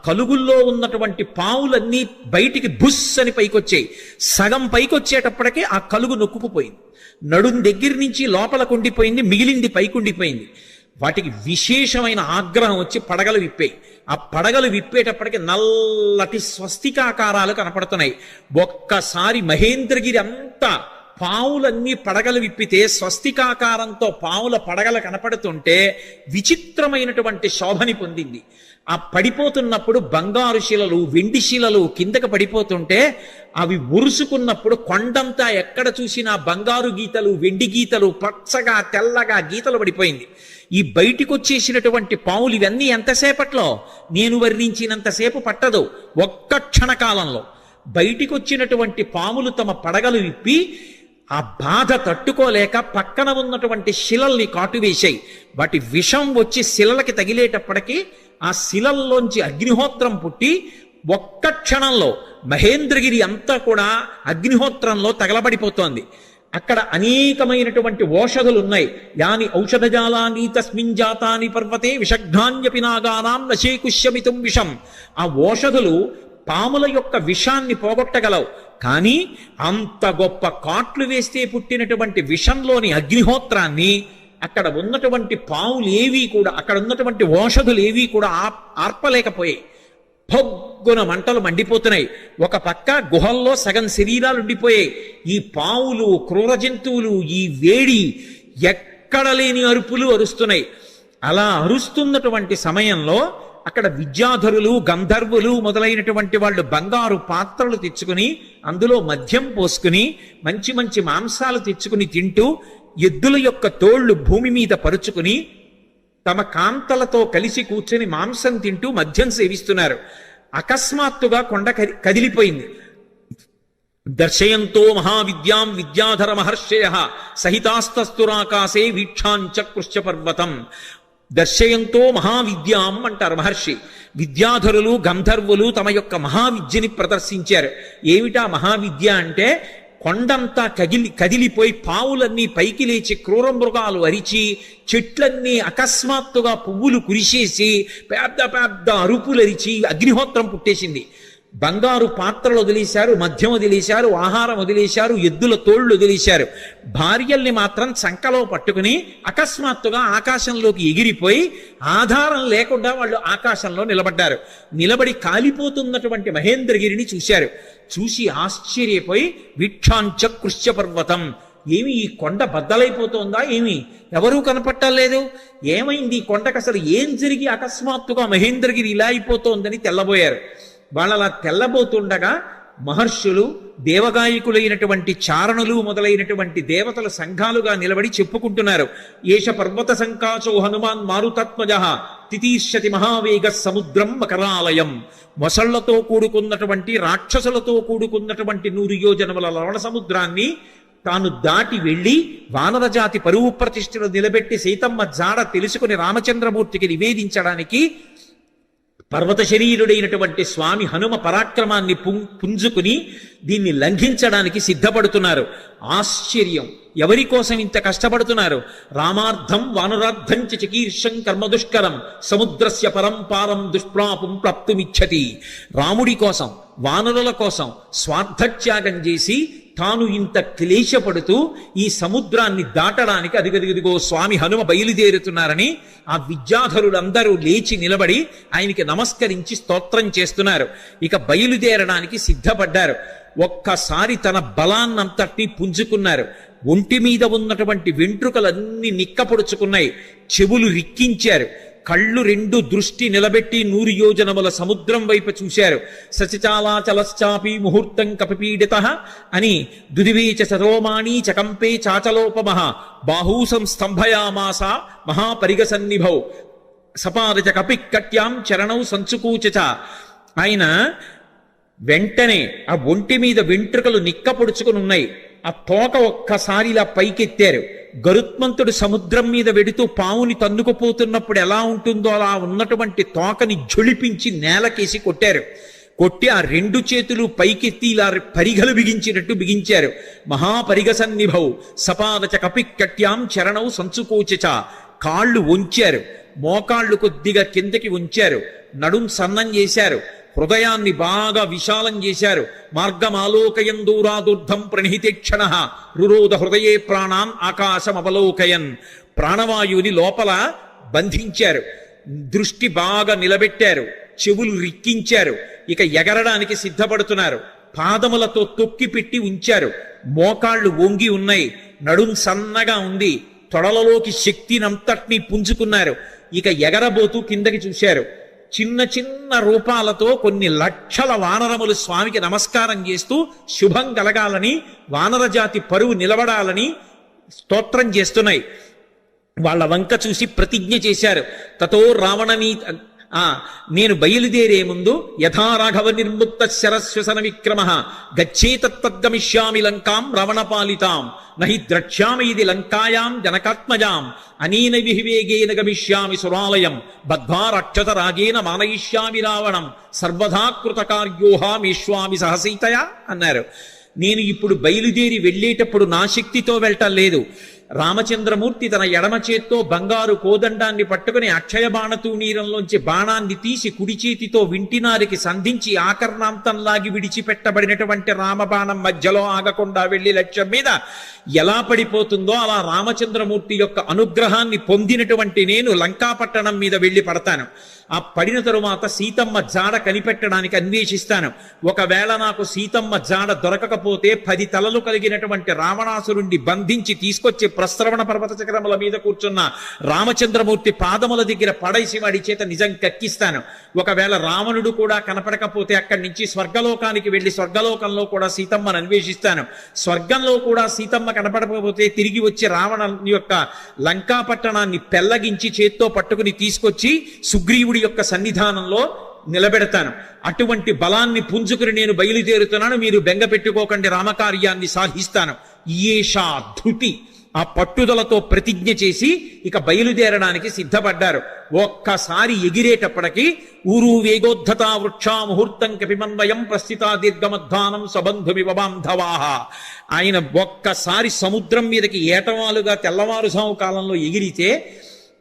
కలుగుల్లో ఉన్నటువంటి పావులన్నీ బయటికి బుస్ అని పైకొచ్చాయి. సగం పైకొచ్చేటప్పటికే ఆ కలుగు నొక్కుకుపోయింది. నడుం దగ్గర నుంచి లోపలకు ఉండిపోయింది, మిగిలింది పైకుండిపోయింది. వాటికి విశేషమైన ఆగ్రహం వచ్చి పడగలు విప్పాయి. ఆ పడగలు విప్పేటప్పటికి నల్లటి స్వస్తికాకారాలు కనపడుతున్నాయి. ఒక్కసారి మహేంద్రగిరి అంతా పావులన్నీ పడగలు విప్పితే స్వస్తికాకారంతో పావుల పడగలు కనపడుతుంటే విచిత్రమైనటువంటి శోభని పొందింది. ఆ పడిపోతున్నప్పుడు బంగారు శిలలు, వెండి శిలలు కిందకు పడిపోతుంటే అవి ఉరుసుకున్నప్పుడు కొండంతా ఎక్కడ చూసినా బంగారు గీతలు, వెండి గీతలు, పచ్చగా తెల్లగా గీతలు పడిపోయింది. ఈ బయటికి వచ్చేసినటువంటి పావులు ఇవన్నీ ఎంతసేపట్లో, నేను వర్ణించినంతసేపు పట్టదు, ఒక్క క్షణకాలంలో బయటికి వచ్చినటువంటి పాములు తమ పడగలు విప్పి ఆ బాధ తట్టుకోలేక పక్కన ఉన్నటువంటి శిలల్ని కాటువేశాయి. వాటి విషం వచ్చి శిలలకి తగిలేటప్పటికీ ఆ శిలల్లోంచి అగ్నిహోత్రం పుట్టి ఒక్క క్షణంలో మహేంద్రగిరి అంతా కూడా అగ్నిహోత్రంలో తగలబడిపోతోంది. అక్కడ అనేకమైనటువంటి ఓషధులు ఉన్నాయి. యాని ఔషధజాలాని తస్మిన్ జాతాని పర్వతే విషఘ్నాన్యపి నాగానాం నశేకుష్యమితుం విషం. ఆ ఓషధులు పాముల యొక్క విషాన్ని పోగొట్టగలవు, కానీ అంత గొప్ప కాట్లు వేస్తే పుట్టినటువంటి విషంలోని అగ్నిహోత్రాన్ని అక్కడ ఉన్నటువంటి పాములు ఏవి కూడా, అక్కడ ఉన్నటువంటి ఓషధులు ఏవి కూడా ఆర్పలేకపోయాయి. పొగ్గున మంటలు మండిపోతున్నాయి. ఒక పక్క గుహల్లో సగం శరీరాలు ఉండిపోయాయి. ఈ పావులు, క్రూర జంతువులు ఈ వేడి ఎక్కడ లేని అరుపులు అరుస్తున్నాయి. అలా అరుస్తున్నటువంటి సమయంలో అక్కడ విద్యాధరులు, గంధర్వులు మొదలైనటువంటి వాళ్ళు బంగారు పాత్రలు తెచ్చుకుని అందులో మద్యం పోసుకుని మంచి మంచి మాంసాలు తెచ్చుకుని తింటూ, ఎద్దుల యొక్క తోళ్లు భూమి మీద పరుచుకుని తమ కాంతలతో కలిసి కూర్చొని మాంసం తింటూ మద్యం సేవిస్తున్నారు. అకస్మాత్తుగా కొండ కదిలిపోయింది. దర్శయంతో మహావిద్యాం విద్యాధర మహర్షయ సహితాస్తస్తురాకాశే వీక్షాంచకృష్య పర్వతం. దర్శయంతో మహావిద్యాం అంటారు మహర్షి. విద్యాధరులు, గంధర్వులు తమ యొక్క మహావిద్యని ప్రదర్శించారు. ఏమిటా మహావిద్య అంటే, కొండంతా కదిలిపోయి పావులన్నీ పైకి లేచి క్రూర మృగాలు అరిచి చెట్లన్నీ అకస్మాత్తుగా పువ్వులు కురిసేసి పెద్ద పెద్ద అరుపులు అరిచి అగ్నిహోత్రం పుట్టేసింది. బంగారు పాత్రలు వదిలేశారు, మద్యం వదిలేశారు, ఆహారం వదిలేశారు, ఎద్దుల తోళ్లు వదిలేశారు. భార్యల్ని మాత్రం చంకలో పట్టుకుని అకస్మాత్తుగా ఆకాశంలోకి ఎగిరిపోయి ఆధారం లేకుండా వాళ్ళు ఆకాశంలో నిలబడ్డారు. నిలబడి కాలిపోతున్నటువంటి మహేంద్రగిరిని చూశారు. చూసి ఆశ్చర్యపోయి వీక్షాంచకృష్య పర్వతం, ఏమి ఈ కొండ బద్దలైపోతోందా, ఏమి ఎవరూ కనపట్టలేదు, ఏమైంది ఈ కొండకు, అసలు ఏం జరిగి అకస్మాత్తుగా మహేంద్రగిరి ఇలా అయిపోతోందని తెల్లబోయారు. వాళ్ళలా తెల్లబోతుండగా మహర్షులు, దేవగాయకులైనటువంటి చారణులు మొదలైనటువంటి దేవతల సంఘాలుగా నిలబడి చెప్పుకుంటున్నారు. ఏష పర్వత సంకాచో హనుమాన్ మారుతత్మజ తితీష్యతి మహావేగ సముద్రం మకరాలయం. మొసళ్లతో కూడుకున్నటువంటి, రాక్షసులతో కూడుకున్నటువంటి 100 యోజనముల లవణ సముద్రాన్ని తాను దాటి వెళ్ళి వానరజాతి పరువు ప్రతిష్ఠలు నిలబెట్టి సీతమ్మ జాడ తెలుసుకుని రామచంద్రమూర్తికి నివేదించడానికి పర్వత శరీరుడైనటువంటి స్వామి హనుమ పరాక్రమాన్ని పుంజుకుని దీన్ని లంఘించడానికి సిద్ధపడుతున్నారు. ఆశ్చర్యం, ఎవరి కోసం ఇంత కష్టపడుతున్నారు? రామార్థం వానరార్థం చికీర్షం కర్మదుష్కరం సముద్రస్య పరంపారం దుష్ప్రాపం ప్రాప్తుమిచ్చతి. రాముడి కోసం, వానరుల కోసం స్వార్థత్యాగం చేసి తాను ఇంత క్లేశపడుతూ ఈ సముద్రాన్ని దాటడానికి అదిగదిగదిగో స్వామి హనుమ బయలుదేరుతున్నారని ఆ విద్యాధరులందరూ లేచి నిలబడి ఆయనకి నమస్కరించి స్తోత్రం చేస్తున్నారు. ఇక బయలుదేరడానికి సిద్ధపడ్డారు. ఒక్కసారి తన బలాన్నంతటినీ పుంజుకున్నారు. ఒంటి మీద ఉన్నటువంటి వెంట్రుకలన్నీ నిక్కపొడుచుకున్నాయి. చెవులు రిక్కించారు. కళ్ళు 2 దృష్టి నిలబెట్టి 100 యోజనముల సముద్రం వైపు చూశారు. సచిచాలాచలశ్చాపి ముహూర్తం కపిపీడిత అని దుదివీచ సరోమాణి చకంపే చాచలోపమః బాహూసం స్తంభయామాస మహాపరిగసన్నిభౌ సపాదచ కపికట్యాం చరణౌ సంచుకూచ. ఆయన వెంటనే ఆ ఒంటి మీద వెంట్రుకలు నిక్కపొడుచుకుని ఉన్నాయి. ఆ తోక ఒక్కసారి ఇలా పైకెత్తారు. గరుత్మంతుడు సముద్రం మీద వెడుతూ పావుని తన్నుకుపోతున్నప్పుడు ఎలా ఉంటుందో అలా ఉన్నటువంటి తోకని ఝొళిపించి నేలకేసి కొట్టారు. కొట్టి ఆ 2 చేతులు పైకెత్తి ఇలా పరిగలు బిగించినట్టు బిగించారు. మహాపరిగసన్నిభౌ సపాదచ కపికట్యాం చరణౌ సంచుకోచ. కాళ్ళు వంచారు, మోకాళ్ళు కొద్దిగా కిందకి ఉంచారు, నడుం సన్నం చేశారు, హృదయాన్ని బాగా విశాలం చేశారు. మార్గమాలోకయం దూరాదుర్ధం ప్రణిహితేక్షణ రురోధ హృదయే ప్రాణాన్ ఆకాశం అవలోకయన్. ప్రాణవాయువుని లోపల బంధించారు, దృష్టి బాగా నిలబెట్టారు, చెవులు రిక్కించారు. ఇక ఎగరడానికి సిద్ధపడుతున్నారు. పాదములతో తొక్కి పెట్టి ఉంచారు, మోకాళ్ళు వంగి ఉన్నాయి, నడుం సన్నగా ఉంది, తొడలలోకి శక్తినంతటినీ పుంజుకున్నారు. ఇక ఎగరబోతూ కిందకి చూశారు. చిన్న చిన్న రూపాలతో కొన్ని లక్షల వానరములు స్వామికి నమస్కారం చేస్తూ శుభం కలగాలని, వానరజాతి పరువు నిలబడాలని స్తోత్రం చేస్తున్నాయి. వాళ్ళ వంక చూసి ప్రతిజ్ఞ చేశారు. తతో రావణనీ నేను బయలుదేరే ముందు యథా రాఘవ నిర్ముక్త శరస్వసన విక్రమ గచ్చేతద్గమిష్యామి లంకాం రావణపాలితాం నహి ద్రక్ష్యామి ఇది లంకాయాం జనకాత్మజాం అనేన విహివేగేన గమిష్యామి సురాలయం బద్ధ్వా రక్షత రాజేన మానయిష్యామి రావణం సర్వదా కృతకార్యోహామీష్వామి సహసీతయా అన్నారు. నేను ఇప్పుడు బయలుదేరి వెళ్ళేటప్పుడు నా శక్తితో వెళ్ళటం లేదు. రామచంద్రమూర్తి తన ఎడమ చేత్తో బంగారు కోదండాన్ని పట్టుకుని అక్షయబాణతూణీరంలోంచి బాణాన్ని తీసి కుడి చేతితో వింటినారికి సంధించి ఆకర్ణాంతంలాగి విడిచిపెట్టబడినటువంటి రామబాణం మధ్యలో ఆగకుండా వెళ్లి లక్ష్యం మీద ఎలా పడిపోతుందో అలా రామచంద్రమూర్తి యొక్క అనుగ్రహాన్ని పొందినటువంటి నేను లంకాపట్టణం మీద వెళ్లి పడతాను. ఆ పడిన తరువాత సీతమ్మ జాడ కనిపెట్టడానికి అన్వేషిస్తాను. ఒకవేళ నాకు సీతమ్మ జాడ దొరకకపోతే 10 తలలు కలిగినటువంటి రావణాసురుణ్ణి బంధించి తీసుకొచ్చి ప్రస్రవణ పర్వత చక్రముల మీద కూర్చున్న రామచంద్రమూర్తి పాదముల దగ్గర పడేసి వాడి చేత నిజం కక్కిస్తాను. ఒకవేళ రావణుడు కూడా కనపడకపోతే అక్కడి నుంచి స్వర్గలోకానికి వెళ్లి స్వర్గలోకంలో కూడా సీతమ్మను అన్వేషిస్తాను. స్వర్గంలో కూడా సీతమ్మ కనపడకపోతే తిరిగి వచ్చి రావణ యొక్క లంకాపట్టణాన్ని పెళ్లగించి చేత్తో పట్టుకుని తీసుకొచ్చి సుగ్రీవుడి యొక్క సన్నిధానంలో నిలబెడతాను. అటువంటి బలాన్ని పుంజుకుని నేను బయలుదేరుతున్నాను, మీరు బెంగ పెట్టుకోకండి, రామకార్యాన్ని సాధిస్తాను. ఈయేషా ధృతి, ఆ పట్టుదలతో ప్రతిజ్ఞ చేసి ఇక బయలుదేరడానికి సిద్ధపడ్డారు. ఒక్కసారి ఎగిరేటప్పటికి ఊరు వేగోద్ధతా వృక్షా ముహూర్తం కపిమన్వయం ప్రస్థితా దీర్ఘమధ్వానం సబంధుమివ బాంధవాహ. ఆయన ఒక్కసారి సముద్రం మీదకి ఏటవాలుగా తెల్లవారుజాము కాలంలో ఎగిరితే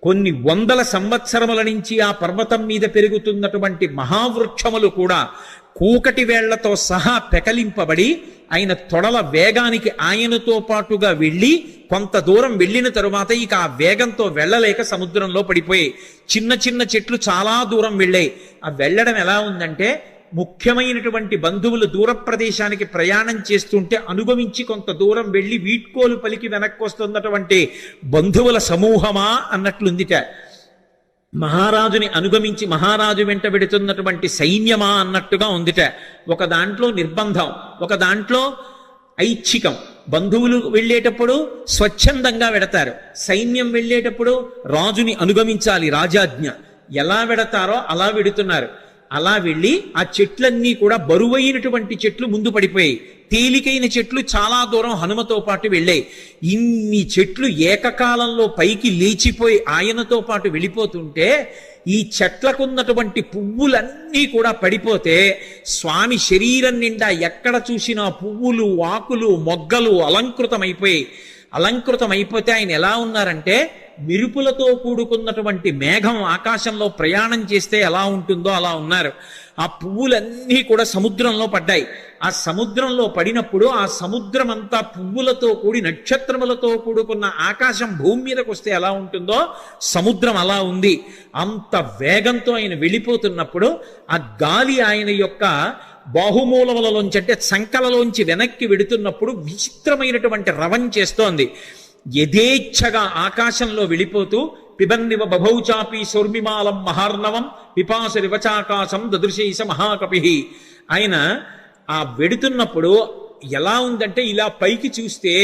కొన్ని వందల సంవత్సరముల నుంచి ఆ పర్వతం మీద పెరుగుతున్నటువంటి మహావృక్షములు కూడా కూకటి వేళ్లతో సహా పెకలింపబడి ఆయన తొడల వేగానికి ఆయనతో పాటుగా వెళ్ళి కొంత దూరం వెళ్ళిన తరువాత ఇక ఆ వేగంతో వెళ్ళలేక సముద్రంలో పడిపోయాయి. చిన్న చిన్న చెట్లు చాలా దూరం వెళ్ళాయి. ఆ వెళ్ళడం ఎలా ఉందంటే, ముఖ్యమైనటువంటి బంధువులు దూర ప్రదేశానికి ప్రయాణం చేస్తుంటే అనుగమించి కొంత దూరం వెళ్ళి వీడ్కోలు పలికి వెనక్కి వస్తున్నటువంటి బంధువుల సమూహమా అన్నట్లుందిట. మహారాజుని అనుగమించి మహారాజు వెంట పెడుతున్నటువంటి సైన్యమా అన్నట్టుగా ఉందిట. ఒక దాంట్లో నిర్బంధం, ఒక దాంట్లో ఐచ్ఛికం. బంధువులు వెళ్ళేటప్పుడు స్వచ్ఛందంగా వెడతారు, సైన్యం వెళ్ళేటప్పుడు రాజుని అనుగమించాలి, రాజాజ్ఞ. ఎలా వెడతారో అలా వెడుతున్నారు. అలా వెళ్ళి ఆ చెట్లన్నీ కూడా బరువైనటువంటి చెట్లు ముందు పడిపోయాయి, తేలికైన చెట్లు చాలా దూరం హనుమతో పాటు వెళ్ళాయి. ఇన్ని చెట్లు ఏకకాలంలో పైకి లేచిపోయి ఆయనతో పాటు వెళ్ళిపోతుంటే ఈ చెట్లకున్నటువంటి పువ్వులన్నీ కూడా పడిపోతే స్వామి శరీరం నిండా ఎక్కడ చూసినా పువ్వులు, ఆకులు, మొగ్గలు అలంకృతమైపోయాయి. అలంకృతమైపోతే ఆయన ఎలా ఉన్నారంటే, మెరుపులతో కూడుకున్నటువంటి మేఘం ఆకాశంలో ప్రయాణం చేస్తే ఎలా ఉంటుందో అలా ఉన్నారు. ఆ పువ్వులన్నీ కూడా సముద్రంలో పడ్డాయి. ఆ సముద్రంలో పడినప్పుడు ఆ సముద్రం అంతా పువ్వులతో కూడి నక్షత్రములతో కూడుకున్న ఆకాశం భూమి మీదకి వస్తే ఎలా ఉంటుందో సముద్రం అలా ఉంది. అంత వేగంతో ఆయన వెళ్ళిపోతున్నప్పుడు ఆ గాలి ఆయన యొక్క బాహుమూలములలోంచి అంటే సంకలలోంచి వెనక్కి వెడుతున్నప్పుడు విచిత్రమైనటువంటి రవం చేస్తోంది. యథేచ్ఛగా ఆకాశంలో వెళ్ళిపోతూ పిబన్నివ బభౌచాపి సౌర్మిమాలం మహార్ణవం పిపాస వివచాకాశం దదృశేష మహాకపి. ఆయన ఆ వెడుతున్నప్పుడు ఎలా ఉందంటే, ఇలా పైకి చూస్తే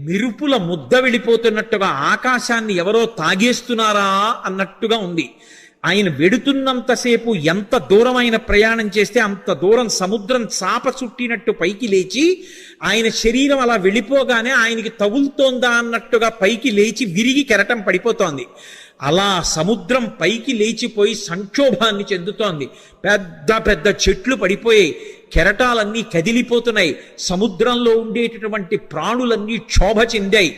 మిరుపుల ముద్ద వెళ్ళిపోతున్నట్టుగా ఆకాశాన్ని ఎవరో తాగేస్తున్నారా అన్నట్టుగా ఉంది. ఆయన వెడుతున్నంతసేపు ఎంత దూరం ఆయన ప్రయాణం చేస్తే అంత దూరం సముద్రం చాప చుట్టినట్టు పైకి లేచి ఆయన శరీరం అలా వెళ్ళిపోగానే ఆయనకి తగులుతోందా అన్నట్టుగా పైకి లేచి విరిగి కెరటం పడిపోతోంది. అలా సముద్రం పైకి లేచిపోయి సంక్షోభాన్ని చెందుతోంది. పెద్ద పెద్ద చెట్లు పడిపోయాయి, కెరటాలన్నీ కదిలిపోతున్నాయి, సముద్రంలో ఉండేటటువంటి ప్రాణులన్నీ క్షోభ చెందాయి.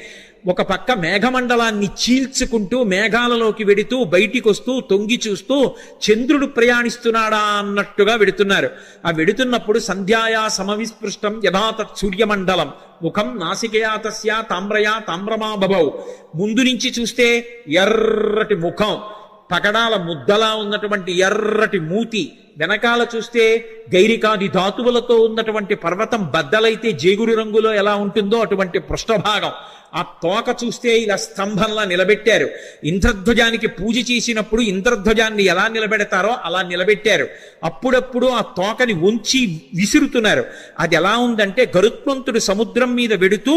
ఒక పక్క మేఘమండలాన్ని చీల్చుకుంటూ మేఘాలలోకి వెడుతూ బయటికి వస్తూ తొంగి చూస్తూ చంద్రుడు ప్రయాణిస్తున్నాడా అన్నట్టుగా వెడుతున్నారు. ఆ వెడుతున్నప్పుడు సంధ్యాయా సమవిస్పృష్టం యథాతత్ సూర్యమండలం ముఖం నాసికయా తస్యా తామ్రయా తామ్రమా బభౌ. ముందు నుంచి చూస్తే ఎర్రటి ముఖం, పగడాల ముద్దలా ఉన్నటువంటి ఎర్రటి మూతి, వెనకాల చూస్తే గైరికాది ధాతువులతో ఉన్నటువంటి పర్వతం బద్దలైతే జేగురు రంగులో ఎలా ఉంటుందో అటువంటి పృష్ఠభాగం. ఆ తోక చూస్తే ఇలా స్తంభంలా నిలబెట్టారు. ఇంద్రధ్వజానికి పూజ చేసినప్పుడు ఇంద్రధ్వజాన్ని ఎలా నిలబెడతారో అలా నిలబెట్టారు. అప్పుడప్పుడు ఆ తోకని ఉంచి విసురుతున్నారు. అది ఎలా ఉందంటే గరుత్మంతుడు సముద్రం మీద వెడుతూ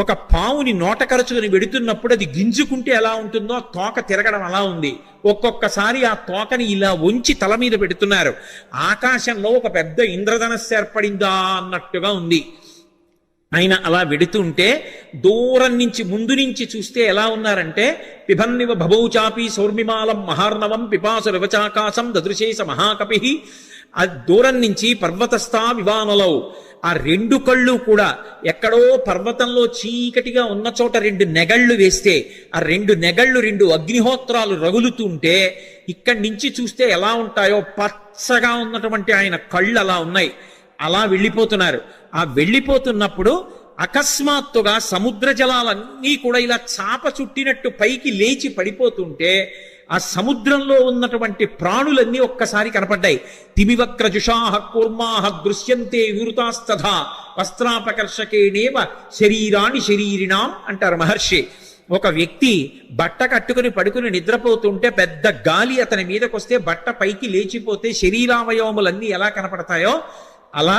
ఒక పావుని నోట కరచుకుని వెడుతున్నప్పుడు అది గింజుకుంటే ఎలా ఉంటుందో ఆ తోక తిరగడం అలా ఉంది. ఒక్కొక్కసారి ఆ తోకని ఇలా ఉంచి తల మీద పెడుతున్నారు. ఆకాశంలో ఒక పెద్ద ఇంద్రధనస్సు ఏర్పడిందా అన్నట్టుగా ఉంది. ఆయన అలా వెడుతుంటే దూరం నుంచి ముందు నుంచి చూస్తే ఎలా ఉన్నారంటే పిబన్నివ భబౌచాపి సౌర్మిమాలం మహార్ణవం పిపాసు వివచాకాశం దదృశేష మహాకపి. ఆ దూరం నుంచి పర్వతస్థా వివానలౌ, ఆ రెండు కళ్ళు కూడా ఎక్కడో పర్వతంలో చీకటిగా ఉన్న చోట రెండు నెగళ్ళు వేస్తే ఆ రెండు నెగళ్ళు రెండు అగ్నిహోత్రాలు రగులుతుంటే ఇక్కడి నుంచి చూస్తే ఎలా ఉంటాయో పచ్చగా ఉన్నటువంటి ఆయన కళ్ళు అలా ఉన్నాయి. అలా వెళ్ళిపోతున్నారు. ఆ వెళ్ళిపోతున్నప్పుడు అకస్మాత్తుగా సముద్ర జలాలన్నీ కూడా ఇలా చాప చుట్టినట్టు పైకి లేచి పడిపోతుంటే ఆ సముద్రంలో ఉన్నటువంటి ప్రాణులన్నీ ఒక్కసారి కనపడ్డాయి. తిమివక్రజుషాహ కూర్మాహ దృశ్యంతే వివృతాస్తథా వస్త్రాపకర్షకేణేవ శరీరాణి శరీరిణాం అంటారు మహర్షి. ఒక వ్యక్తి బట్ట కట్టుకుని పడుకుని నిద్రపోతుంటే పెద్ద గాలి అతని మీదకొస్తే బట్ట పైకి లేచిపోతే శరీరావయవములన్నీ ఎలా కనపడతాయో అలా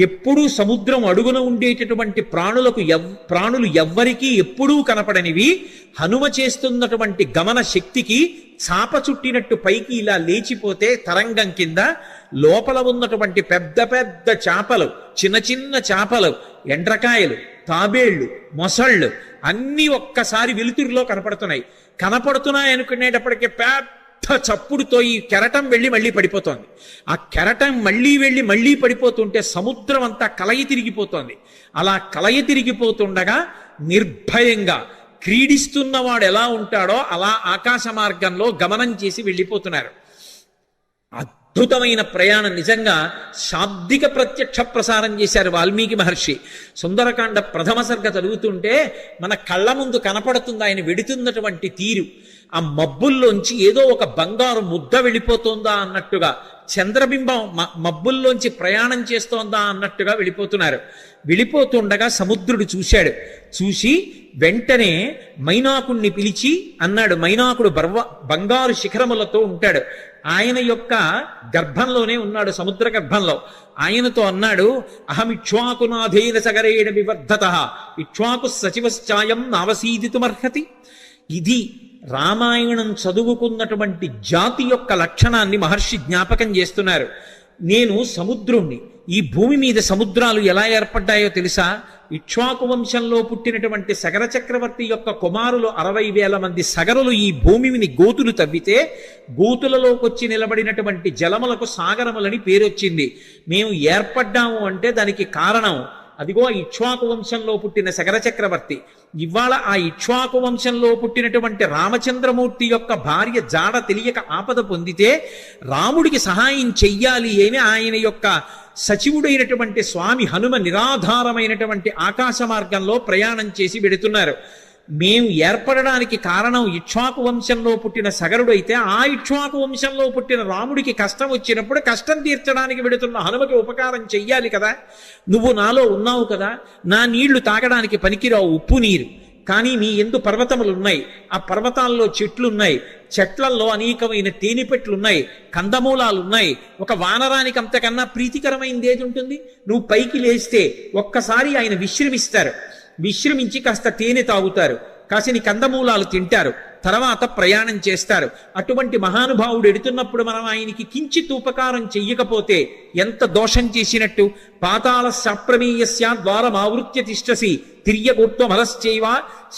ఎప్పుడూ సముద్రం అడుగున ఉండేటటువంటి ప్రాణులు ఎవ్వరికీ ఎప్పుడూ కనపడనివి హనుమ చేస్తున్నటువంటి గమన శక్తికి చాప చుట్టినట్టు పైకి ఇలా లేచిపోతే తరంగం కింద లోపల ఉన్నటువంటి పెద్ద పెద్ద చేపలు, చిన్న చిన్న చేపలు, ఎండ్రకాయలు, తాబేళ్లు, మొసళ్ళు అన్నీ ఒక్కసారి వెలుతురులో కనపడుతున్నాయి అనుకునేటప్పటికీ పెద్ద చప్పుడుతో ఈ కెరటం వెళ్ళి మళ్ళీ పడిపోతోంది. ఆ కెరటం మళ్ళీ పడిపోతుంటే సముద్రం అంతా కలయి తిరిగిపోతోంది. అలా కలయి తిరిగిపోతుండగా నిర్భయంగా క్రీడిస్తున్నవాడు ఎలా ఉంటాడో అలా ఆకాశ మార్గంలో గమనం చేసి వెళ్ళిపోతున్నారు. అద్భుతమైన ప్రయాణం. నిజంగా శాబ్దిక ప్రత్యక్ష ప్రసారం చేశారు వాల్మీకి మహర్షి. సుందరకాండ ప్రథమ సర్గ చదువుతుంటే మన కళ్ళ ముందు కనపడుతుంది ఆయన వెడుతున్నటువంటి తీరు. ఆ మబ్బుల్లోంచి ఏదో ఒక బంగారు ముద్ద వెళ్ళిపోతోందా అన్నట్టుగా, చంద్రబింబం మబ్బుల్లోంచి ప్రయాణం చేస్తోందా అన్నట్టుగా వెళ్ళిపోతుండగా సముద్రుడు చూశాడు. చూసి వెంటనే మైనాకుణ్ణి పిలిచి అన్నాడు. మైనాకుడు బంగారు శిఖరములతో ఉంటాడు. ఆయన యొక్క గర్భంలోనే ఉన్నాడు, సముద్ర గర్భంలో. ఆయనతో అన్నాడు, అహమిక్ష్వాకునాథేన సగరేణ వివర్ధత ఇక్ష్వాకు సచివశ్చాయం నావసీదితుమర్హతి. ఇది రామాయణం చదువుకున్నటువంటి జాతి యొక్క లక్షణాన్ని మహర్షి జ్ఞాపకం చేస్తున్నారు. నేను సముద్రుణ్ణి. ఈ భూమి మీద సముద్రాలు ఎలా ఏర్పడ్డాయో తెలుసా? ఇక్ష్వాకు వంశంలో పుట్టినటువంటి సగర చక్రవర్తి యొక్క కుమారులు 60,000 మంది సగరులు ఈ భూమిని గోతులు తవ్వితే గోతులలోకొచ్చి నిలబడినటువంటి జలములకు సాగరములని పేరొచ్చింది. మేము ఏర్పడ్డాము అంటే దానికి కారణం అదిగో ఇక్ష్వాకు వంశంలో పుట్టిన సగర చక్రవర్తి. ఇవాళ ఆ ఇక్ష్వాకు వంశంలో పుట్టినటువంటి రామచంద్రమూర్తి యొక్క భార్య జాడ తెలియక ఆపద పొందితే రాముడికి సహాయం చెయ్యాలి అని ఆయన యొక్క సచివుడైనటువంటి స్వామి హనుమ నిరాధారమైనటువంటి ఆకాశ మార్గంలో ప్రయాణం చేసి వెడుతున్నారు. మేము ఏర్పడడానికి కారణం ఇక్ష్వాకు వంశంలో పుట్టిన సగరుడైతే ఆ ఇక్ష్వాకు వంశంలో పుట్టిన రాముడికి కష్టం వచ్చినప్పుడు కష్టం తీర్చడానికి వెడుతున్న హనుమకి ఉపకారం చెయ్యాలి కదా. నువ్వు నాలో ఉన్నావు కదా, నా నీళ్లు తాగడానికి పనికిరావు, ఉప్పు నీరు. కానీ నీ ఎందు పర్వతములున్నాయి, ఆ పర్వతాల్లో చెట్లున్నాయి, చెట్లల్లో అనేకమైన తేనెపెట్లున్నాయి, కందమూలాలున్నాయి. ఒక వానరానికి అంతకన్నా ప్రీతికరమైనది ఏది ఉంటుంది? నువ్వు పైకి లేస్తే ఒక్కసారి ఆయన విశ్రమిస్తారు. విశ్రమించి కాస్త తేనె తాగుతారు, కాసిని కందమూలాలు తింటారు, తర్వాత ప్రయాణం చేస్తారు. అటువంటి మహానుభావుడు ఎడుతున్నప్పుడు మనం ఆయనకి కించిత్ ఉపకారం చెయ్యకపోతే ఎంత దోషం చేసినట్టు. పాతాళ శాప్రమేయస్య ద్వారమావృత్య తిష్టసి తిర్యగోత్వమలశ్చైవ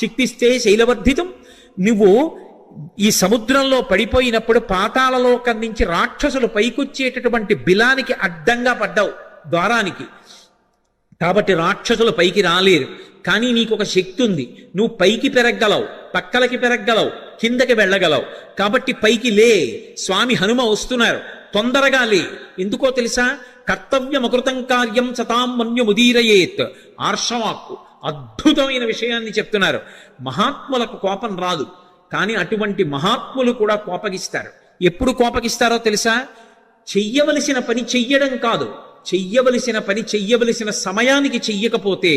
శక్తిస్తే శైలవర్ధితం. నువ్వు ఈ సముద్రంలో పడిపోయినప్పుడు పాతాళలోకం నుంచి రాక్షసులు పైకొచ్చేటటువంటి బిలానికి అడ్డంగా పడ్డావు ద్వారానికి. కాబట్టి రాక్షసులు పైకి రాలేరు. కానీ నీకు ఒక శక్తి ఉంది. నువ్వు పైకి పెరగలవు, పక్కలకి పెరగలవు, కిందకి వెళ్ళగలవు. కాబట్టి పైకి లే, స్వామి హనుమ వస్తున్నారు, తొందరగా లే. ఎందుకో తెలుసా? కర్తవ్యమకృతం కార్యం సతాం మన్యుముదీరయేత్. ఆర్షవాక్కు అద్భుతమైన విషయాన్ని చెప్తున్నారు. మహాత్ములకు కోపం రాదు, కానీ అటువంటి మహాత్ములు కూడా కోపగిస్తారు. ఎప్పుడు కోపగిస్తారో తెలుసా? చెయ్యవలసిన పని చెయ్యడం కాదు, చెయ్యవలసిన పని చెయ్యవలసిన సమయానికి చెయ్యకపోతే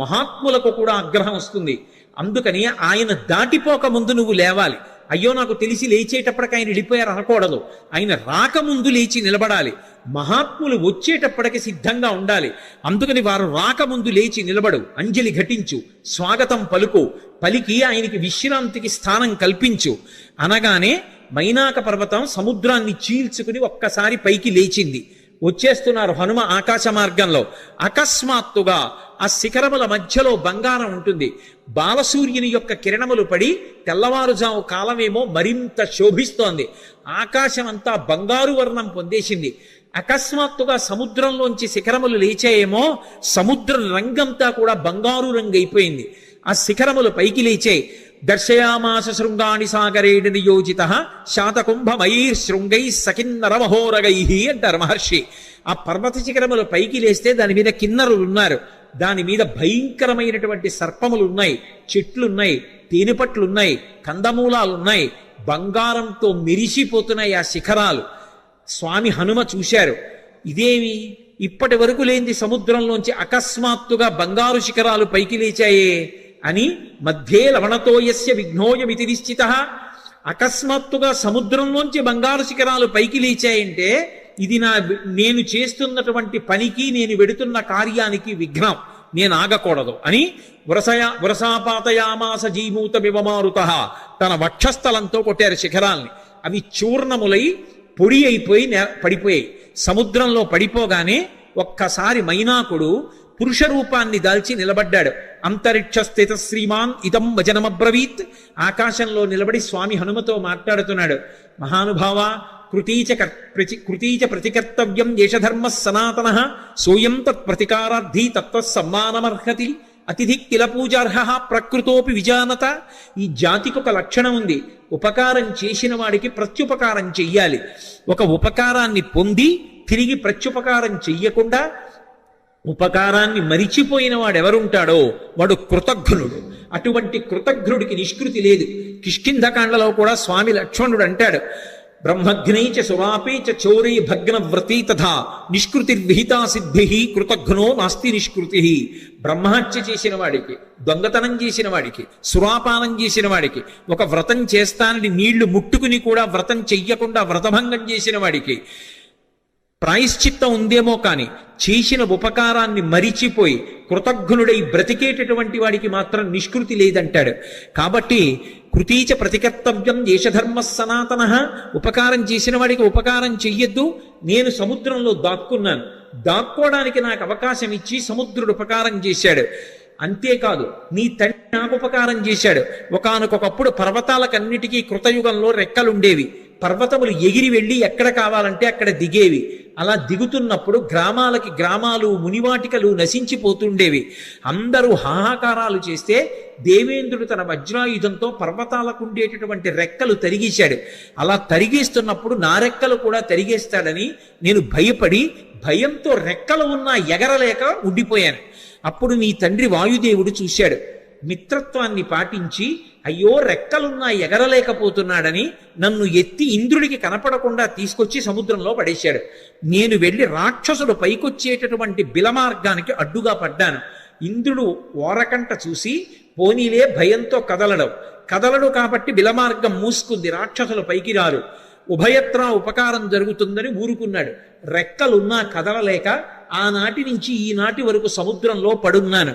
మహాత్ములకు కూడా ఆగ్రహం వస్తుంది. అందుకని ఆయన దాటిపోక ముందు నువ్వు లేవాలి. అయ్యో నాకు తెలిసి లేచేటప్పటికి ఆయన వెళ్ళిపోయారు అనకూడదు. ఆయన రాకముందు లేచి నిలబడాలి. మహాత్ములు వచ్చేటప్పటికి సిద్ధంగా ఉండాలి. అందుకని వారు రాకముందు లేచి నిలబడు, అంజలి ఘటించు, స్వాగతం పలుకు, పలికి ఆయనకి విశ్రాంతికి స్థానం కల్పించు. అనగానే మైనాక పర్వతం సముద్రాన్ని చీల్చుకుని ఒక్కసారి పైకి లేచింది. వచ్చేస్తున్నారు హనుమ ఆకాశ మార్గంలో. అకస్మాత్తుగా ఆ శిఖరముల మధ్యలో బంగారం ఉంటుంది. బాలసూర్యుని యొక్క కిరణములు పడి తెల్లవారుజాము కాలమేమో మరింత శోభిస్తోంది. ఆకాశం అంతా బంగారు వర్ణం పొందేసింది. అకస్మాత్తుగా సముద్రంలోంచి శిఖరములు లేచాయేమో, సముద్ర రంగంతా కూడా బంగారు రంగు అయిపోయింది. ఆ శిఖరములు పైకి లేచాయి. దర్శయామాస శృంగాణి సాగరేణ నియోజిత శాతకుంభమయీర్ శృంగై సకిన్నరమహోరగై అంటారు మహర్షి. ఆ పర్వత శిఖరములు పైకి లేస్తే దాని మీద కిన్నరులు ఉన్నారు, దాని మీద భయంకరమైనటువంటి సర్పములు ఉన్నాయి, చెట్లున్నాయి, తేనెపట్లున్నాయి, కందమూలాలున్నాయి, బంగారంతో మెరిసిపోతున్నాయి ఆ శిఖరాలు. స్వామి హనుమ చూశారు, ఇదేమి ఇప్పటి వరకు లేనిది సముద్రంలోంచి అకస్మాత్తుగా బంగారు శిఖరాలు పైకి లేచాయే అని. మధ్యే లవణతోయస్య విఘ్నోయమితి నిశ్చిత. అకస్మాత్తుగా సముద్రంలోంచి బంగారు శిఖరాలు పైకి లేచాయంటే ఇది నేను చేస్తున్నటువంటి పనికి, నేను వెడుతున్న కార్యానికి విఘ్నం, నేను ఆగకూడదు అని వరసాపాతయామాస జీమూత వివమారుత. తన వక్షస్థలంతో కొట్టారు శిఖరాల్ని. అవి చూర్ణములై పొడి అయిపోయి పడిపోయాయి. సముద్రంలో పడిపోగానే ఒక్కసారి మైనాకుడు పురుష రూపాన్ని దాల్చి నిలబడ్డాడు. అంతరిక్ష స్థిత శ్రీమాన్ ఇదం వచనమబ్రవీత్. ఆకాశంలో నిలబడి స్వామి హనుమతో మాట్లాడుతున్నాడు. మహానుభావ, కృతీచ ప్రతికర్తవ్యం దేశధర్మ సనాతన సోయం తత్ ప్రతికారార్థి తత్వ సమ్మానమర్హతి అతిథి కిల పూజార్హ ప్రకృతోపి విజానత. ఈ జాతికి ఒక లక్షణం ఉంది, ఉపకారం చేసిన వాడికి ప్రత్యుపకారం చెయ్యాలి. ఒక ఉపకారాన్ని పొంది తిరిగి ప్రత్యుపకారం చెయ్యకుండా ఉపకారాన్ని మరిచిపోయిన వాడెవరుంటాడో వాడు కృతఘ్నుడు. అటువంటి కృతఘ్నుడికి నిష్కృతి లేదు. కిష్కింధకాండలో కూడా స్వామి లక్ష్మణుడు అంటాడు, బ్రహ్మఘ్నైచ సురాపేచ చౌరే భగ్న వ్రతీ తథా నిష్కృతిర్విహితా సిద్ధి కృతఘ్నో నాస్తి నిష్కృతి. బ్రహ్మహత్య చేసిన వాడికి, దొంగతనం చేసిన వాడికి, సురాపానం చేసిన వాడికి, ఒక వ్రతం చేస్తానని నీళ్లు ముట్టుకుని కూడా వ్రతం చెయ్యకుండా వ్రతభంగం చేసిన వాడికి ప్రాయశ్చిత్తం ఉందేమో కానీ చేసిన ఉపకారాన్ని మరిచిపోయి కృతఘ్నుడై బ్రతికేటటువంటి వాడికి మాత్రం నిష్కృతి లేదంటాడు. కాబట్టి కృతీచ ప్రతికర్తవ్యం దేశధర్మ సనాతన. ఉపకారం చేసిన వాడికి ఉపకారం చెయ్యొద్దు. నేను సముద్రంలో దాక్కున్నాను, దాక్కోవడానికి నాకు అవకాశం ఇచ్చి సముద్రుడు ఉపకారం చేశాడు. అంతేకాదు, నీ తండ్రి నాకు ఉపకారం చేశాడు. ఒకానొకప్పుడు పర్వతాలకన్నిటికీ కృతయుగంలో రెక్కలుండేవి. పర్వతములు ఎగిరి వెళ్ళి ఎక్కడ కావాలంటే అక్కడ దిగేవి. అలా దిగుతున్నప్పుడు గ్రామాలకి గ్రామాలు, మునివాటికలు నశించిపోతుండేవి. అందరూ హాహాకారాలు చేస్తే దేవేంద్రుడు తన వజ్రాయుధంతో పర్వతాలకు ఉండేటటువంటి రెక్కలు తరిగేశాడు. అలా తరిగేస్తున్నప్పుడు నా రెక్కలు కూడా తరిగేస్తాడని నేను భయపడి భయంతో రెక్కలు ఉన్నా ఎగరలేక ఉండిపోయాను. అప్పుడు నీ తండ్రి వాయుదేవుడు చూశాడు. మిత్రత్వాన్ని పాటించి అయ్యో రెక్కలున్నా ఎగరలేకపోతున్నాడని నన్ను ఎత్తి ఇంద్రుడికి కనపడకుండా తీసుకొచ్చి సముద్రంలో పడేశాడు. నేను వెళ్ళి రాక్షసుడు పైకొచ్చేటటువంటి బిలమార్గానికి అడ్డుగా పడ్డాను. ఇంద్రుడు ఓరకంట చూసి పోనీలే భయంతో కదలడు కాబట్టి బిలమార్గం మూసుకుంది, రాక్షసులు పైకి రారు, ఉభయత్రా ఉపకారం జరుగుతుందని ఊరుకున్నాడు. రెక్కలున్నా కదలలేక ఆనాటి నుంచి ఈనాటి వరకు సముద్రంలో పడున్నాను.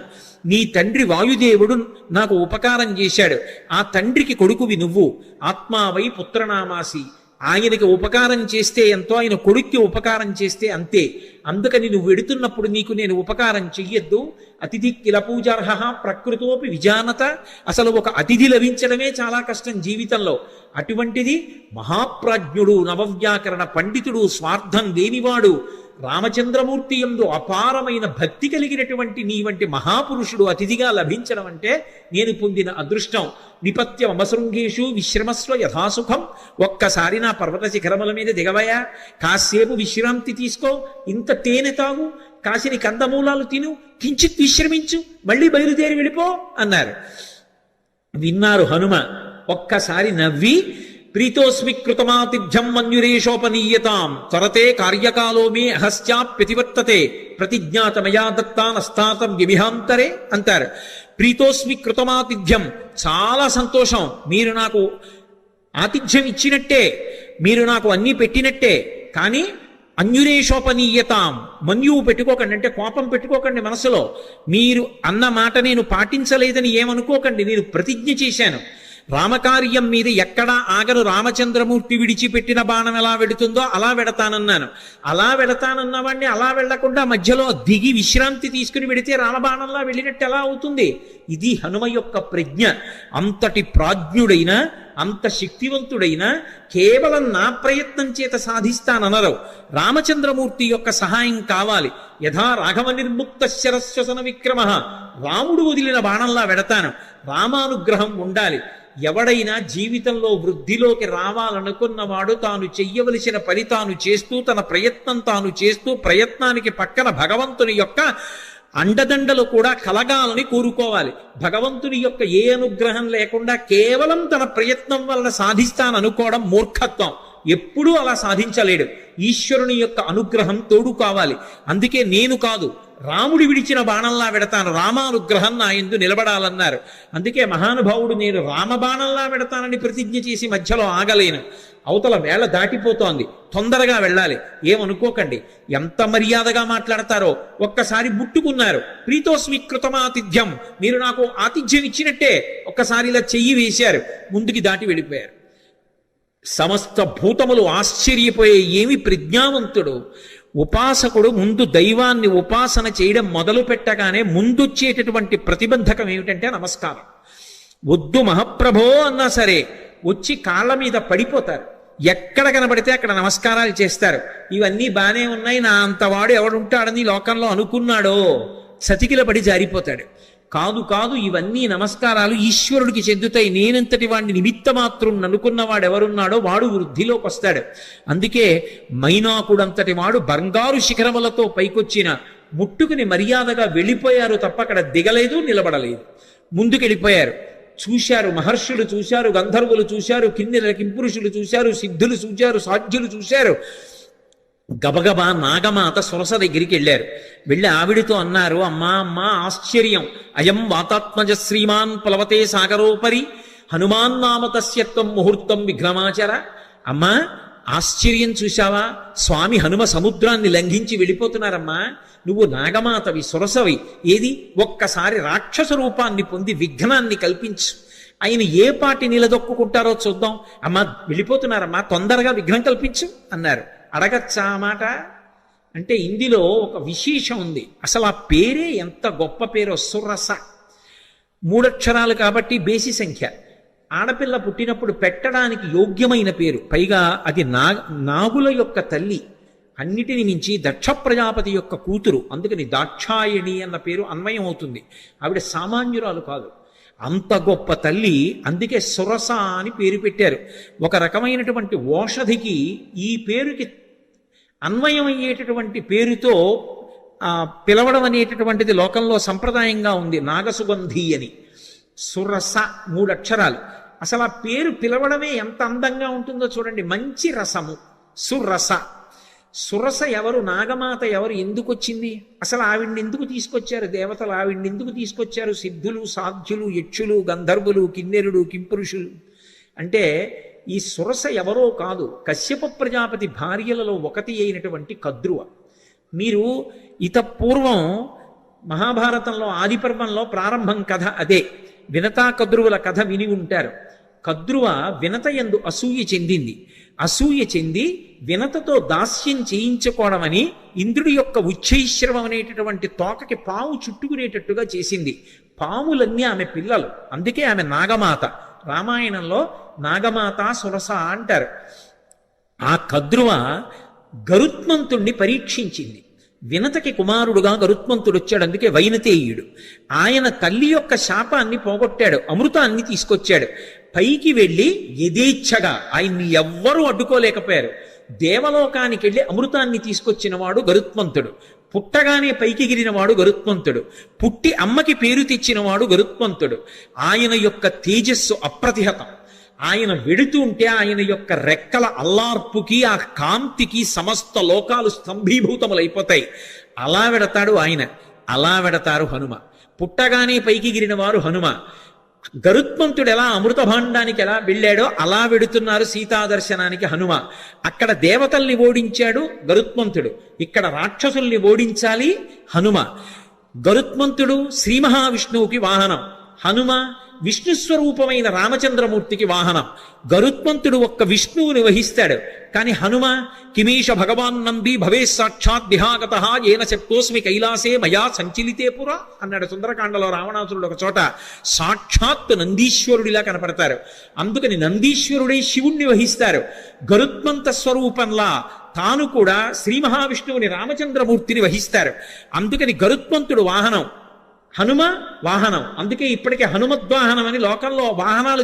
నీ తండ్రి వాయుదేవుడు నాకు ఉపకారం చేశాడు. ఆ తండ్రికి కొడుకువి నువ్వు. ఆత్మావై పుత్రనామాసి. ఆయనకి ఉపకారం చేస్తే ఎంతో, ఆయన కొడుక్కి ఉపకారం చేస్తే అంతే. అందుకని నువ్వు వెడుతున్నప్పుడు నీకు నేను ఉపకారం చెయ్యొద్దు. అతిథి కిల పూజార్హ ప్రకృతోపి విజానత. అసలు ఒక అతిథి లభించడమే చాలా కష్టం జీవితంలో. అటువంటిది మహాప్రాజ్ఞుడు, నవవ్యాకరణ పండితుడు, స్వార్థం లేనివాడు, రామచంద్రమూర్తి యందు అపారమైన భక్తి కలిగినటువంటి నీ వంటి మహాపురుషుడు అతిథిగా లభించడం అంటే నేను పొందిన అదృష్టం. నిపత్య మమశృంగేషు విశ్రమస్వ యథాసుఖం. ఒక్కసారి నా పర్వత శిఖరముల మీద దిగవయా, కాసేపు విశ్రాంతి తీసుకో, ఇంత తేనె తాగు, కాసిని కందమూలాలు తిను, కించిత్ విశ్రమించు, మళ్ళీ బయలుదేరి వెళ్ళిపో అన్నారు. విన్నారు హనుమ. ఒక్కసారి నవ్వి, ప్రీతోస్మి కృతమాతిథ్యం మన్యురేషోపనీయతాం త్వరతే కార్యకాలో మే అహస్యాప్యతివర్తతే ప్రతిజ్ఞాతమయా దత్తానస్తాతం విమిహాంతరే అంటారు. ప్రీతోస్మి కృతమాతిథ్యం, చాలా సంతోషం, మీరు నాకు ఆతిథ్యం ఇచ్చినట్టే, మీరు నాకు అన్నీ పెట్టినట్టే, కానీ అన్యురేషోపనీయతాం, మన్యువు పెట్టుకోకండి, అంటే కోపం పెట్టుకోకండి మనసులో. మీరు అన్న మాట నేను పాటించలేదని ఏమనుకోకండి, నేను ప్రతిజ్ఞ చేశాను. రామకార్యం మీద ఎక్కడా ఆగను, రామచంద్రమూర్తి విడిచిపెట్టిన బాణం ఎలా వెడుతుందో అలా వెడతానన్నాను. అలా వెడతానన్నవాడిని అలా వెళ్లకుండా మధ్యలో దిగి విశ్రాంతి తీసుకుని వెడితే రామబాణంలా వెళ్ళినట్టు ఎలా అవుతుంది? ఇది హనుమ యొక్క ప్రజ్ఞ. అంతటి ప్రాజ్ఞుడైన, అంత శక్తివంతుడైన, కేవలం నా ప్రయత్నం చేత సాధిస్తాననరు. రామచంద్రమూర్తి యొక్క సహాయం కావాలి. యథా రాఘవ నిర్ముక్త శరశ్వసన విక్రమ, రాముడు వదిలిన బాణంలా వెడతాను. రామానుగ్రహం ఉండాలి. ఎవడైనా జీవితంలో వృద్ధిలోకి రావాలనుకున్నవాడు తాను చెయ్యవలసిన పని తాను చేస్తూ, తన ప్రయత్నం తాను చేస్తూ, ప్రయత్నానికి పక్కన భగవంతుని యొక్క అండదండలు కూడా కలగాలని కోరుకోవాలి. భగవంతుని యొక్క ఏ అనుగ్రహం లేకుండా కేవలం తన ప్రయత్నం వలన సాధిస్తాననుకోవడం మూర్ఖత్వం. ఎప్పుడూ అలా సాధించలేడు. ఈశ్వరుని యొక్క అనుగ్రహం తోడు కావాలి. అందుకే నేను కాదు, రాముడి విడిచిన బాణంలా వెడతాను, రామానుగ్రహం నా యందు నిలబడాలన్నారు. అందుకే మహానుభావుడు నేను రామబాణంలా వెడతానని ప్రతిజ్ఞ చేసి మధ్యలో ఆగలేను. అవతల వేళ దాటిపోతోంది, తొందరగా వెళ్ళాలి. ఏమనుకోకండి, ఎంత మర్యాదగా మాట్లాడతారో. ఒక్కసారి ముట్టుకున్నారు. ప్రీతోస్మి కృతమాతిథ్యం, మీరు నాకు ఆతిథ్యం ఇచ్చినట్టే. ఒక్కసారి ఇలా చెయ్యి వేశారు, ముందుకి దాటి వెళ్ళిపోయారు. సమస్త భూతములు ఆశ్చర్యపోయే, ఏమి ప్రజ్ఞావంతుడు! ఉపాసకుడు ముందు దైవాన్ని ఉపాసన చేయడం మొదలు పెట్టగానే ముందొచ్చేటటువంటి ప్రతిబంధకం ఏమిటంటే నమస్కారం. వద్దు మహాప్రభో అన్నా సరే వచ్చి కాళ్ళ మీద పడిపోతారు. ఎక్కడ కనబడితే అక్కడ నమస్కారాలు చేస్తారు. ఇవన్నీ బానే ఉన్నాయి, నా అంతవాడు ఎవడుంటాడని లోకంలో అనుకున్నాడో చతికిల పడి జారిపోతాడు. కాదు కాదు, ఇవన్నీ నమస్కారాలు ఈశ్వరుడికి చెందుతాయి. నేనంతటి వాడిని నిమిత్త మాత్రం అనుకున్నవాడు ఎవరున్నాడో వాడు వృద్ధిలోకి వస్తాడు. అందుకే మైనాకుడంతటి వాడు బంగారు శిఖరములతో పైకొచ్చిన ముట్టుకుని మర్యాదగా వెళ్ళిపోయారు తప్ప అక్కడ దిగలేదు, నిలబడలేదు. ముందుకెళ్ళిపోయారు. చూశారు, మహర్షులు చూశారు, గంధర్వులు చూశారు, కిన్నెర కింపురుషులు చూశారు, సిద్ధులు చూశారు, సాధ్యులు చూశారు. గబగబా నాగమాత సురస దగ్గరికి వెళ్ళారు. వెళ్ళి ఆవిడితో అన్నారు, అమ్మా అమ్మా ఆశ్చర్యం, అయం వాతాత్మజ శ్రీమాన్ ప్లవతే సాగరోపరి హనుమాన్ నామ తస్యత్వం ముహూర్తం విఘ్నమాచర. అమ్మా ఆశ్చర్యం చూశావా, స్వామి హనుమ సముద్రాన్ని లంఘించి వెళ్ళిపోతున్నారమ్మా. నువ్వు నాగమాతవి, సురసవి, ఏది ఒక్కసారి రాక్షస రూపాన్ని పొంది విఘ్నాన్ని కల్పించు. ఆయన ఏ పాటి నిలదొక్కుంటారో చూద్దాం. అమ్మా వెళ్ళిపోతున్నారమ్మా, తొందరగా విఘ్నం కల్పించు అన్నారు. అడగచ్చా మాట అంటే ఇందులో ఒక విశేషం ఉంది. అసలు ఆ పేరే ఎంత గొప్ప పేరో, సురస. 3 అక్షరాలు కాబట్టి బేసి సంఖ్య. ఆడపిల్ల పుట్టినప్పుడు పెట్టడానికి యోగ్యమైన పేరు. పైగా అది నాగుల యొక్క తల్లి, అన్నిటిని మించి దక్ష ప్రజాపతి యొక్క కూతురు. అందుకని దాక్షాయణి అన్న పేరు అన్వయం అవుతుంది. ఆవిడ సామాన్యురాలు కాదు, అంత గొప్ప తల్లి. అందుకే సురస అని పేరు పెట్టారు. ఒక రకమైనటువంటి ఓషధికి ఈ పేరుకి అన్వయమయ్యేటటువంటి పేరుతో పిలవడం అనేటటువంటిది లోకంలో సంప్రదాయంగా ఉంది. నాగసుగంధి అని. సురస 3 అక్షరాలు. అసలు ఆ పేరు పిలవడమే ఎంత అందంగా ఉంటుందో చూడండి. మంచి రసము, సురస. సురస ఎవరు, నాగమాత ఎవరు, ఎందుకు వచ్చింది? అసలు ఆవిడ్ని ఎందుకు తీసుకొచ్చారు దేవతలు? ఆవిడ్ని ఎందుకు తీసుకొచ్చారు సిద్ధులు, సాధ్యులు, యక్షులు, గంధర్వులు, కిన్నెరుడు, కింపురుషులు? అంటే ఈ సురస ఎవరో కాదు, కశ్యప ప్రజాపతి భార్యలలో ఒకటి అయినటువంటి కద్రువ. మీరు పూర్వం మహాభారతంలో ఆదిపర్వంలో ప్రారంభం కథ అదే. వినతా కద్రువుల కథ విని ఉంటారు. కద్రువ వినత యందు అసూయ చెందింది. అసూయ చెంది వినతతో దాస్యం చేయించుకోవడమని ఇంద్రుడి యొక్క ఉచ్చైశ్రవం అనేటటువంటి తోకకి పాము చుట్టుకునేటట్టుగా చేసింది. పాములన్నీ ఆమె పిల్లలు, అందుకే ఆమె నాగమాత. రామాయణంలో నాగమాత సురస అంటారు. ఆ కద్రువ గరుత్మంతుణ్ణి పరీక్షించింది. వినతకి కుమారుడుగా గరుత్మంతుడు వచ్చాడు, అందుకే వైనతేయుడు. ఆయన తల్లి యొక్క శాపాన్ని పోగొట్టాడు, అమృతాన్ని తీసుకొచ్చాడు. పైకి వెళ్ళి యథేచ్ఛగా ఆయన్ని ఎవ్వరూ అడ్డుకోలేకపోయారు. దేవలోకానికి వెళ్ళి అమృతాన్ని తీసుకొచ్చిన వాడు గరుత్మంతుడు. పుట్టగానే పైకి ఎగిరినవాడు గరుత్మంతుడు. పుట్టి అమ్మకి పేరు తెచ్చినవాడు గరుత్మంతుడు. ఆయన యొక్క తేజస్సు అప్రతిహతం. ఆయన వెడుతూ ఉంటే ఆయన యొక్క రెక్కల అల్లార్పుకి, ఆ కాంతికి సమస్త లోకాలు స్తంభీభూతములైపోతాయి. అలా వెడతాడు ఆయన, అలా వెడతారు హనుమ. పుట్టగానే పైకి గిరిన వారు హనుమ. గరుత్మంతుడు ఎలా అమృత భాండానికి ఎలా వెళ్ళాడో అలా వెడుతున్నారు సీతాదర్శనానికి హనుమ. అక్కడ దేవతల్ని ఓడించాడు గరుత్మంతుడు, ఇక్కడ రాక్షసుల్ని ఓడించాలి హనుమ. గరుత్మంతుడు శ్రీ మహావిష్ణువుకి వాహనం, హనుమ విష్ణుస్వరూపమైన రామచంద్రమూర్తికి వాహనం. గరుత్మంతుడు ఒక్క విష్ణువుని వహిస్తాడు, కానీ హనుమ కిమీష భగవాన్ నంది భవే సాక్షాత్ దిహాగత ఏన శక్తోస్మి కైలాసే మయా సంచలితే పురా అన్నాడు సుందరకాండలో రావణాసురుడు ఒక చోట. సాక్షాత్ నందీశ్వరుడిలా కనపడతారు, అందుకని నందీశ్వరుడే శివుణ్ణి వహిస్తారు. గరుత్మంత స్వరూపంలా తాను కూడా శ్రీ మహావిష్ణువుని రామచంద్రమూర్తిని వహిస్తారు. అందుకని గరుత్మంతుడు వాహనం, హనుమ వాహనం. అందుకే ఇప్పటికే హనుమద్వాహనం అని లోకంలో వాహనాలు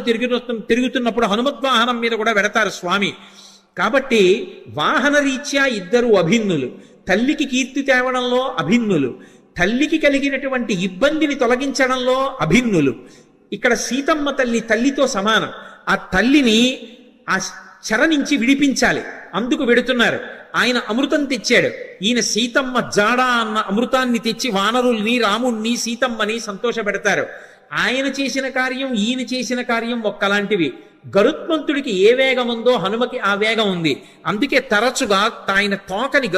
తిరుగుతున్నప్పుడు హనుమద్వాహనం మీద కూడా వెడతారు స్వామి. కాబట్టి వాహన రీత్యా ఇద్దరు అభిన్నులు, తల్లికి కీర్తి తేవడంలో అభిన్నులు, తల్లికి కలిగినటువంటి ఇబ్బందిని తొలగించడంలో అభిన్నులు. ఇక్కడ సీతమ్మ తల్లి తల్లితో సమానం. ఆ తల్లిని ఆ చెర నుంచి విడిపించాలి, అందుకు వెడుతున్నారు. ఆయన అమృతం తెచ్చాడు, ఈయన సీతమ్మ జాడ అన్న అమృతాన్ని తెచ్చి వానరుల్ని, రాముణ్ణి, సీతమ్మని సంతోషపెడతారు. ఆయన చేసిన కార్యం, ఈయన చేసిన కార్యం ఒక్కలాంటివి. గరుత్మంతుడికి ఏ వేగం ఉందో హనుమకి ఆ వేగం ఉంది. అందుకే తరచుగా ఆయన తోకని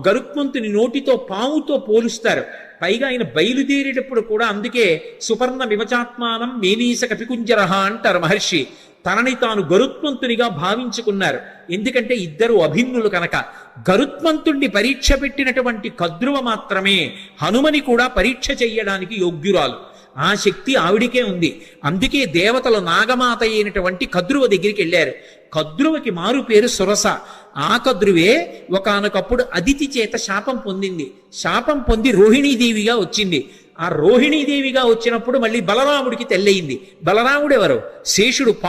గరుత్మంతుని నోటితో పావుతో పోలుస్తారు. పైగా ఆయన బయలుదేరేటప్పుడు కూడా అందుకే సుపర్ణ వివచాత్మానం మేనీస కపికుంజరహ అంటారు మహర్షి. తనని తాను గరుత్మంతునిగా భావించుకున్నారు, ఎందుకంటే ఇద్దరు అభిన్నులు కనుక. గరుత్మంతుణ్ణి పరీక్ష పెట్టినటువంటి కద్రువ మాత్రమే హనుమని కూడా పరీక్ష చెయ్యడానికి యోగ్యురాలు. ఆ శక్తి ఆవిడికే ఉంది. అందుకే దేవతలు నాగమాత అయినటువంటి కద్రువ దగ్గరికి వెళ్ళారు. కద్రువకి మారు పేరు సురస. ఆ కద్రువే ఒకానొకప్పుడు అదితి చేత శాపం పొందింది. శాపం పొంది రోహిణీదేవిగా వచ్చింది. ఆ రోహిణీదేవిగా వచ్చినప్పుడు మళ్ళీ బలరాముడికి తెల్లయింది. బలరాముడు ఎవరు? శేషుడు